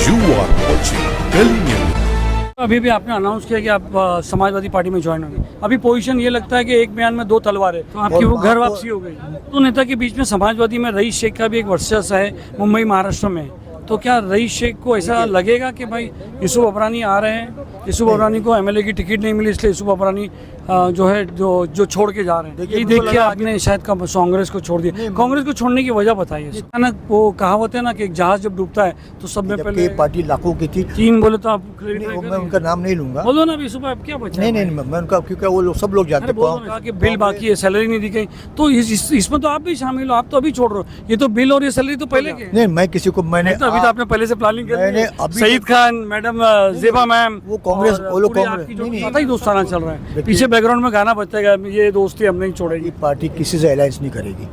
You are watching Delhi News. अभी भी आपने अनाउंस किया कि आप समाजवादी पार्टी में ज्वाइन होंगे। अभी पोजीशन ये लगता है कि एक बयान में दो तलवार है, तो आपकी वो घर वापसी हो गई। तो नेता के बीच में समाजवादी में रईस शेख का भी एक वर्चस्व है मुंबई महाराष्ट्र में, तो क्या रईस शेख को ऐसा लगेगा कि भाई यूसुफ अबरानी आ रहे हैं, यूसुफ अबरानी को एमएलए की टिकट नहीं मिली इसलिए यूसुफ अबरानी जो छोड़ के जा रहे हैं। ये देखिए आपने शायद कांग्रेस को छोड़ दिया। कांग्रेस को छोड़ने की वजह बताइए ना। वो कहावत है ना कि एक जहाज जब डूबता है तो सब में पहले पार्टी लाखों की थी। तीन बोले तो आप मैं उनका नाम नहीं लूंगा। बोलो ना अभी सुबह आप क्या बचा। नहीं मैं उनका, क्योंकि वो लोग सब लोग जानते हैं कि बिल बाकी है, सैलरी नहीं दी गई, तो इसमें तो आप भी शामिल हो। आप तो अभी छोड़ रहे हो, ये तो बिल और ये सैलरी तो पहले के। नहीं, मैं किसी को मैंने अभी तो आपने पहले से प्लानिंग कर ली। सईद खान मैडम, जेबा मैम, वो कांग्रेस, वो लोग कांग्रेस ही दोस्ताना चल रहा है। पीछे बैकग्राउंड में गाना बचेगा, ये दोस्ती हम नहीं छोड़ेगी। पार्टी किसी से अलायंस नहीं करेगी,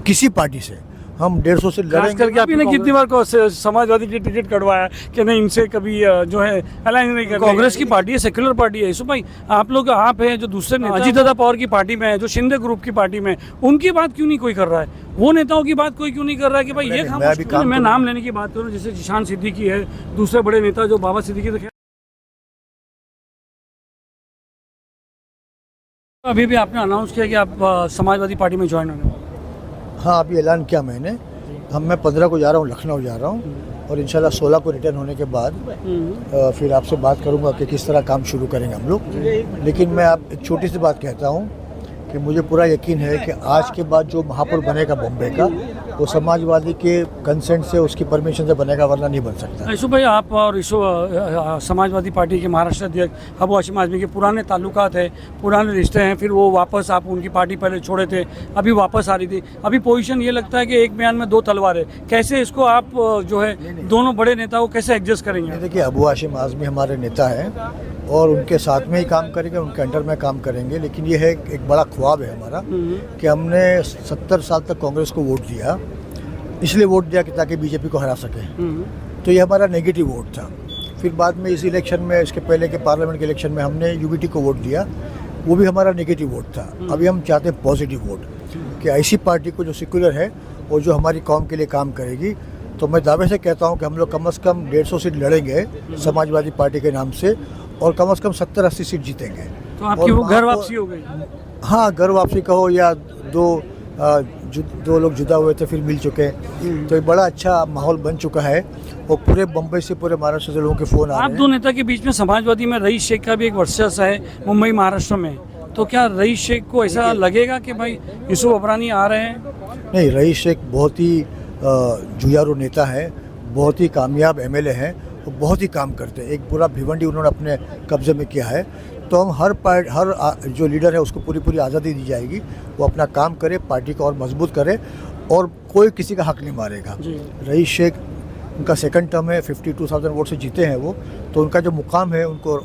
किसी पार्टी से। हम 150 से लड़ेंगे। करके आपने कितनी बार को समाजवादी की टिकट कटवाया कि नहीं इनसे कभी जो है अलायंस नहीं कर। कांग्रेस की पार्टी है, सेक्युलर पार्टी है। भाई आप लोग आप हैं जो दूसरे अजीत दादा पवार की पार्टी में है, जो शिंदे ग्रुप की पार्टी में, उनकी बात क्यों नहीं कोई कर रहा है? वो नेताओं की बात कोई क्यों नहीं कर रहा है कि भाई ये मैं नाम लेने की बात करूँ, जैसे जिशान सिद्दीकी है, दूसरे बड़े नेता जो बाबा सिद्दीकी। अभी भी आपने अनाउंस किया कि आप समाजवादी पार्टी में ज्वाइन होंगे। हाँ, अभी ऐलान किया मैंने। मैं 15 को जा रहा हूँ, लखनऊ जा रहा हूँ, और इंशाल्लाह 16 को रिटर्न होने के बाद फिर आपसे बात करूँगा कि किस तरह काम शुरू करेंगे हम लोग। लेकिन मैं आप एक छोटी सी बात कहता हूँ कि मुझे पूरा यकीन है कि आज के बाद जो महापौर बनेगा बॉम्बे का, वो समाजवादी के कंसेंट से, उसकी परमिशन से बनेगा, वरना नहीं बन सकता। यूसुफ भाई, आप और समाजवादी पार्टी के महाराष्ट्र अध्यक्ष अबू हाशिम आजमी के पुराने ताल्लुकात है, पुराने रिश्ते हैं। फिर वो वापस, आप उनकी पार्टी पहले छोड़े थे, अभी वापस आ रही थी। अभी पोजीशन ये लगता है कि एक बयान में दो तलवार है। कैसे इसको आप जो है दोनों बड़े नेताओं को कैसे एडजस्ट करेंगे? देखिए, अबू हाशिम आजमी हमारे नेता हैं और उनके साथ में ही काम करेंगे, उनके अंडर में काम करेंगे। लेकिन ये है एक बड़ा ख्वाब है हमारा कि हमने 70 साल तक कांग्रेस को वोट दिया, इसलिए वोट दिया कि ताकि बीजेपी को हरा सके। तो ये हमारा नेगेटिव वोट था। फिर बाद में इस इलेक्शन में, इसके पहले के पार्लियामेंट के इलेक्शन में हमने यूबीटी को वोट दिया, वो भी हमारा नेगेटिव वोट था। अभी हम चाहते हैं पॉजिटिव वोट, कि ऐसी पार्टी को जो सेक्युलर है और जो हमारी कौम के लिए काम करेगी। तो मैं दावे से कहता हूँ कि हम लोग कम से कम 150 सीट लड़ेंगे समाजवादी पार्टी के नाम से, और कम से कम 70-80 सीट जीतेंगे। तो आपकी वो घर वापसी हो गई? हाँ, घर वापसी कहो या दो लोग जुदा हुए थे फिर मिल चुके हैं। तो एक बड़ा अच्छा माहौल बन चुका है और पूरे बम्बई से, पूरे महाराष्ट्र से लोगों के फ़ोन आ रहे हैं। आप दो नेता के बीच में समाजवादी में रईस शेख का भी एक वर्चस्व है मुंबई महाराष्ट्र में, तो क्या रईस शेख को ऐसा लगेगा कि भाई यूसुफ अबरानी आ रहे हैं? नहीं, रईस शेख बहुत ही जुझारू नेता है, बहुत ही कामयाब एमएलए हैं, वो बहुत ही काम करते हैं। एक पूरा भिवंडी उन्होंने अपने कब्जे में किया है। तो हम हर जो लीडर है उसको पूरी आज़ादी दी जाएगी, वो अपना काम करे, पार्टी को और मजबूत करे, और कोई किसी का हक नहीं मारेगा। रईस शेख, उनका सेकंड टर्म है, 52,000 वोट से जीते हैं वो, तो उनका जो मुकाम है उनको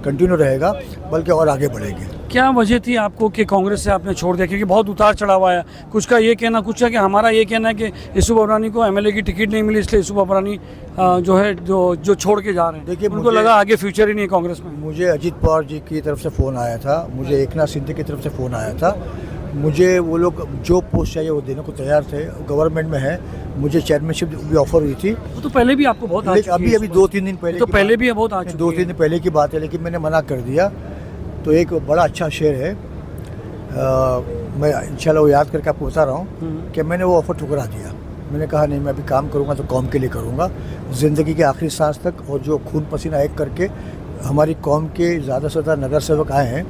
कंटिन्यू रहेगा, बल्कि और आगे बढ़ेंगे। क्या वजह थी आपको कि कांग्रेस से आपने छोड़ दिया? क्योंकि बहुत उतार चढ़ाव आया, कुछ का ये कहना, कुछ का कि हमारा ये कहना है कि यूसुफ अबरानी को एमएलए की टिकट नहीं मिली इसलिए यूसुफ अबरानी जो है जो छोड़ के जा रहे हैं। देखिए, उनको लगा आगे फ्यूचर ही नहीं कांग्रेस में। मुझे अजीत पवार जी की तरफ से फ़ोन आया था, मुझे एकनाथ शिंदे की तरफ से फ़ोन आया था। मुझे वो लोग जो पोस्ट चाहिए वो देने को तैयार थे, गवर्नमेंट में है। मुझे चेयरमैनशिप भी ऑफर हुई थी। वो तो पहले भी आपको बहुत अभी 2-3 दिन पहले, तो पहले भी बहुत 2-3 दिन पहले की बात है, लेकिन मैंने मना कर दिया। तो एक बड़ा अच्छा शेयर है, मैं इंशाल्लाह वो याद करके आपको बता रहा हूँ कि मैंने वो ऑफ़र ठुकरा दिया। मैंने कहा नहीं, मैं अभी काम करूँगा तो कौम के लिए करूँगा, ज़िंदगी के आखिरी सांस तक। और जो खून पसीना एक करके हमारी कौम के ज़्यादा से ज़्यादा नगर सेवक आए हैं,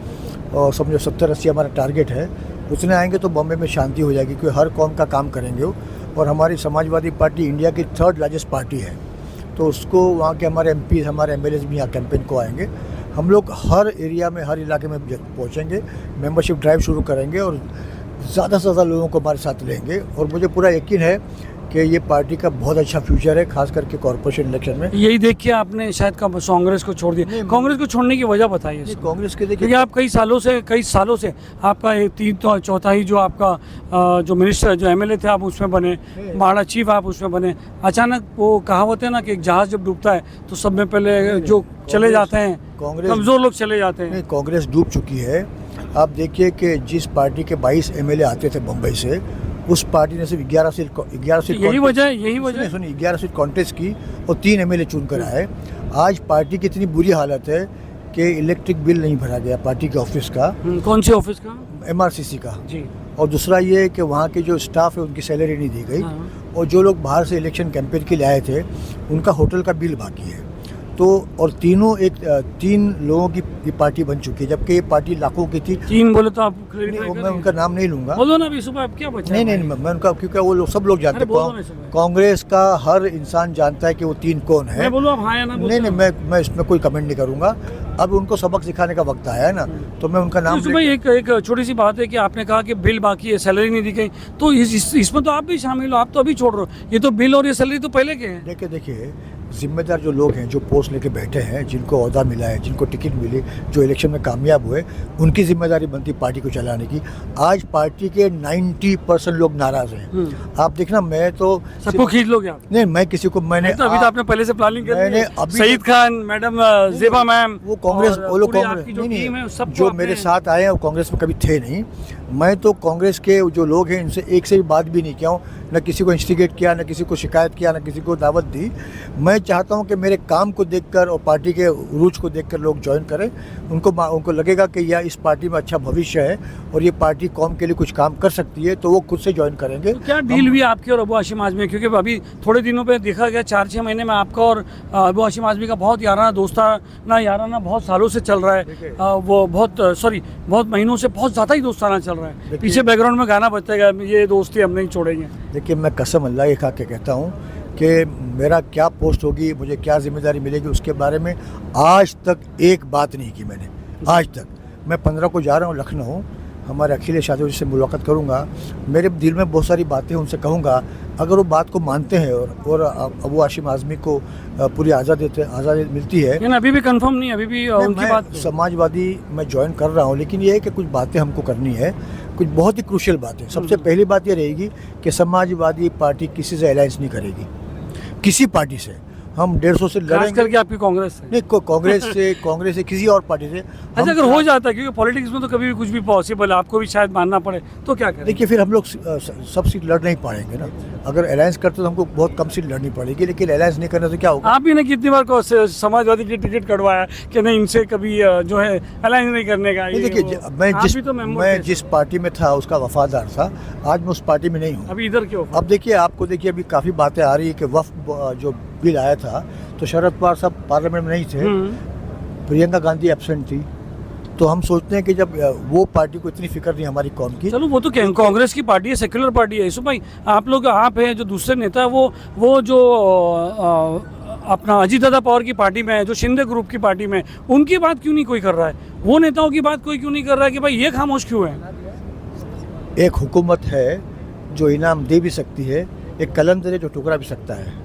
और समझो 70-80 हमारा टारगेट है, उतने आएंगे तो बॉम्बे में शांति हो जाएगी, क्योंकि हर कौम का काम करेंगे वो। और हमारी समाजवादी पार्टी इंडिया की 3rd लार्जेस्ट पार्टी है, तो उसको वहाँ के हमारे एमपी, हमारे एमएलए भी यहाँ कैंपेन को आएंगे। हम लोग हर एरिया में, हर इलाके में पहुँचेंगे, मेंबरशिप ड्राइव शुरू करेंगे और ज़्यादा से ज़्यादा लोगों को हमारे साथ लेंगे। और मुझे पूरा यकीन है कि ये पार्टी का बहुत अच्छा फ्यूचर है, खास करके कॉर्पोरेशन इलेक्शन में। यही देख के आपने शायद कांग्रेस को छोड़ दिया। कांग्रेस को छोड़ने की वजह बताइए। कांग्रेस के देखिए, आप कई सालों से आपका 3/4 जो आपका जो मिनिस्टर, जो एमएलए थे, आप उसमें बने, माड़ा चीफ आप उसमें बने। अचानक वो कहावत है ना कि एक जहाज जब डूबता है तो सब में पहले जो चले जाते हैं, कमजोर लोग चले जाते हैं। कांग्रेस डूब चुकी है। आप देखिए कि जिस पार्टी के 22 एमएलए आते थे बम्बई से, उस पार्टी ने सिर्फ 11 सीट यही वजह है, यही वजह है। सुनिए 11 सीट कॉन्टेस्ट की और 3 एमएलए चुन कर आए। आज पार्टी की इतनी बुरी हालत है कि इलेक्ट्रिक बिल नहीं भरा गया पार्टी के ऑफिस का, कौन से ऑफिस का? एमआरसीसी का। जी। और दूसरा ये है कि वहाँ के जो स्टाफ है उनकी सैलरी नहीं दी गई, और जो लोग बाहर से इलेक्शन कैंपेन के लिए आए थे उनका होटल का बिल बाकी है। तो और तीन लोगों की ये पार्टी बन चुकी है, जबकि ये पार्टी लाखों की थी। 3 बोले तो आप मैं उनका नाम नहीं लूँगा। बोलो ना अभी सुबह, आप क्या बचा? नहीं, मैं उनका, क्योंकि वो लोग सब लोग जानते अरे बोलो ना हैं, सुबह। कांग्रेस का हर इंसान जानता है कि वो 3 कौन है। मैं बोलूँ आप हाँ या ना? नहीं, मैं इसमें कोई कमेंट नहीं करूँगा। अब उनको सबक सिखाने का वक्त आया है ना, तो मैं उनका नाम भाई एक छोटी सी बात है कि आपने कहा कि बिल बाकी है, सैलरी नहीं दी गई, तो इसमें तो आप भी शामिल हो, आप तो अभी छोड़ रहे हो। ये तो बिल और ये सैलरी तो पहले के हैं। देखिए जिम्मेदार जो लोग हैं, जो पोस्ट लेके बैठे हैं, जिनको ओहदा मिला है, जिनको टिकट मिली, जो इलेक्शन में कामयाब हुए, उनकी जिम्मेदारी बनती पार्टी को चलाने की। आज पार्टी के 90% लोग नाराज हैं। आप देखना, मैं तो सबको खींच लोगे आप? नहीं, मैं किसी को मैंने तो अभी तो आपने पहले से प्लानिंग कर ली है। अभी सईद खान मैडम, जेबा मैम, वो कांग्रेस, वो लोग कांग्रेस जो मेरे साथ आए हैं वो कांग्रेस में कभी थे नहीं। मैं तो कांग्रेस के जो लोग हैं इनसे एक से भी बात भी नहीं किया हूँ, न किसी को इंस्टिगेट किया, न किसी को शिकायत किया, न किसी को दावत दी। मैं चाहता हूं कि मेरे काम को देखकर और पार्टी के उरूज को देखकर लोग ज्वाइन करें। उनको लगेगा कि यह इस पार्टी में अच्छा भविष्य है और ये पार्टी कौम के लिए कुछ काम कर सकती है, तो वो खुद से ज्वाइन करेंगे। तो क्या डील हुई आपकी और अबू हाशिम आजमी? क्योंकि अभी थोड़े दिनों पे देखा गया 4-6 महीने में आपका और अबू हाशिम आजमी का बहुत याराना बहुत सालों से चल रहा है। वो बहुत महीनों से बहुत ज़्यादा ही दोस्ताना चल रहा है। पीछे बैकग्राउंड में गाना बजता है, ये दोस्ती हम नहीं छोड़ेंगे। देखिए, मैं कसम अल्लाह की खा के कहता हूँ कि मेरा क्या पोस्ट होगी, मुझे क्या जिम्मेदारी मिलेगी, उसके बारे में आज तक एक बात नहीं की मैंने। आज तक मैं 15 को जा रहा हूँ लखनऊ, हमारे अखिलेश यादव जी से मुलाकात करूँगा। मेरे दिल में बहुत सारी बातें उनसे कहूँगा। अगर वो बात को मानते हैं और अबू हाशिम आजमी को पूरी आज़ादी मिलती है। लेकिन अभी भी कंफर्म नहीं, अभी भी उनकी बात। समाजवादी मैं ज्वाइन कर रहा हूँ, लेकिन ये है कि कुछ बातें हमको करनी है, कुछ बहुत ही क्रूशियल बातें। सबसे पहली बात ये रहेगी कि समाजवादी पार्टी किसी से अलायंस नहीं करेगी, किसी पार्टी से। हम 150 से लड़ेंगे, करके आपकी कांग्रेस से नहीं, कांग्रेस से किसी और पार्टी से। अच्छा, अगर हो जाता है, क्योंकि पॉलिटिक्स में तो कभी भी कुछ भी पॉसिबल है, आपको भी शायद मानना पड़े, तो क्या करें? देखिए, फिर हम लोग सब सीट लड़ नहीं पाएंगे ना। अगर अलायंस करते तो हमको बहुत कम सीट लड़नी पड़ेगी, लेकिन अलायंस नहीं करने से क्या होगा? आप भी ने कितनी बार समाजवादी की टिकट कटवाया कि नहीं, इनसे कभी जो है अलायंस नहीं करने का। देखिए, मैं जिस पार्टी में था उसका वफादार था, आज मैं उस पार्टी में नहीं हूँ। अभी इधर क्यों? अब देखिए, अभी काफ़ी बातें आ रही है कि वफ़ जो बिल आया था तो शरद पवार साहब पार्लियामेंट में नहीं थे, प्रियंका गांधी एब्सेंट थी। तो हम सोचते हैं कि जब वो पार्टी को इतनी फिक्र नहीं हमारी कौम की। चलो, वो तो कांग्रेस की पार्टी है, सेक्युलर पार्टी है। भाई, आप हैं जो दूसरे नेता है, वो जो अपना अजीत दादा पवार की पार्टी में है, जो शिंदे ग्रुप की पार्टी में, उनकी बात क्यों नहीं कोई कर रहा है? वो नेताओं की बात कोई क्यों नहीं कर रहा है कि भाई ये खामोश क्यों है? एक हुकूमत है जो इनाम दे भी सकती है, एक कलंदर है जो ठुकरा भी सकता है।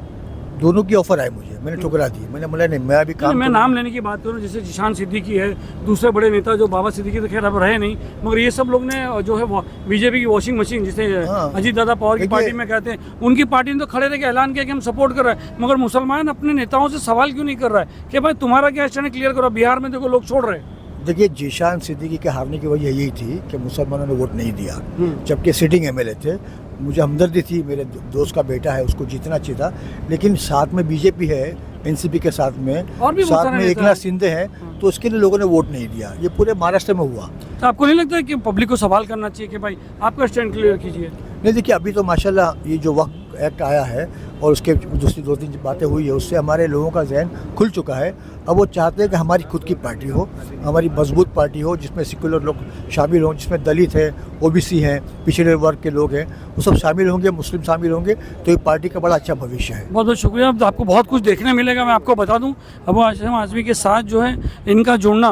दोनों की ऑफर आई मुझे, मैंने ठुकरा दी। मैंने बोला नहीं, मैं अभी काम। मैं नाम लेने की बात करूँ, जैसे जिशान सिद्दीकी है, दूसरे बड़े नेता जो बाबा सिद्दीकी तो खैर अब रहे नहीं, मगर ये सब लोग ने जो है बीजेपी की वॉशिंग मशीन, जिसे अजीत दादा पवार की पार्टी में कहते हैं, उनकी पार्टी ने तो खड़े रह के ऐलान किया कि हम सपोर्ट कर रहे हैं। मगर मुसलमान अपने नेताओं से सवाल क्यों नहीं कर रहा है कि भाई तुम्हारा क्या स्टैंड क्लियर करो? बिहार में देखो लोग छोड़ रहे हैं। देखिए, जिशान सिद्दीकी के हारने की वजह यही थी कि मुसलमानों ने वोट नहीं दिया, जबकि सिटिंग एमएलए थे। मुझे हमदर्दी थी, मेरे दोस्त का बेटा है, उसको जीतना चाहिए था, लेकिन साथ में बीजेपी है, एनसीपी के साथ में एकनाथ शिंदे हैं, तो उसके लिए लोगों ने वोट नहीं दिया। ये पूरे महाराष्ट्र में हुआ। तो आपको नहीं लगता है कि पब्लिक को सवाल करना चाहिए कि भाई आपका स्टैंड क्लियर कीजिए? नहीं, देखिए, अभी तो माशाल्लाह ये जो वक्त एक्ट आया है और उसके दूसरी 2-3 बातें हुई है, उससे हमारे लोगों का जहन खुल चुका है। अब वो चाहते हैं कि हमारी खुद की पार्टी हो, हमारी मजबूत पार्टी हो, जिसमें सेक्युलर लोग शामिल हों, जिसमें दलित है, ओबीसी हैं, पिछड़े वर्ग के लोग हैं, वो सब शामिल होंगे, मुस्लिम शामिल होंगे, तो ये पार्टी का बड़ा अच्छा भविष्य है। बहुत बहुत शुक्रिया। अब आपको बहुत कुछ देखने मिलेगा। मैं आपको बता दूँ, अबू हाशिम आजमी के साथ जो है इनका जुड़ना,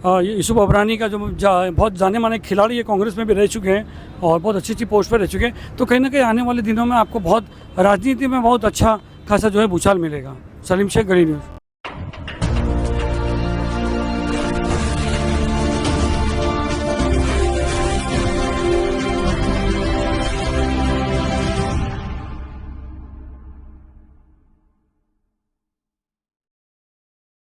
यूसुफ अबरानी का जो बहुत जाने माने खिलाड़ी है, कांग्रेस में भी रह चुके हैं और बहुत अच्छी पोस्ट पर रह चुके हैं, तो कहीं ना कहीं आने वाले दिनों में आपको बहुत राजनीति में बहुत अच्छा खासा जो है भूचाल मिलेगा। सलीम शेख, गली न्यूज़।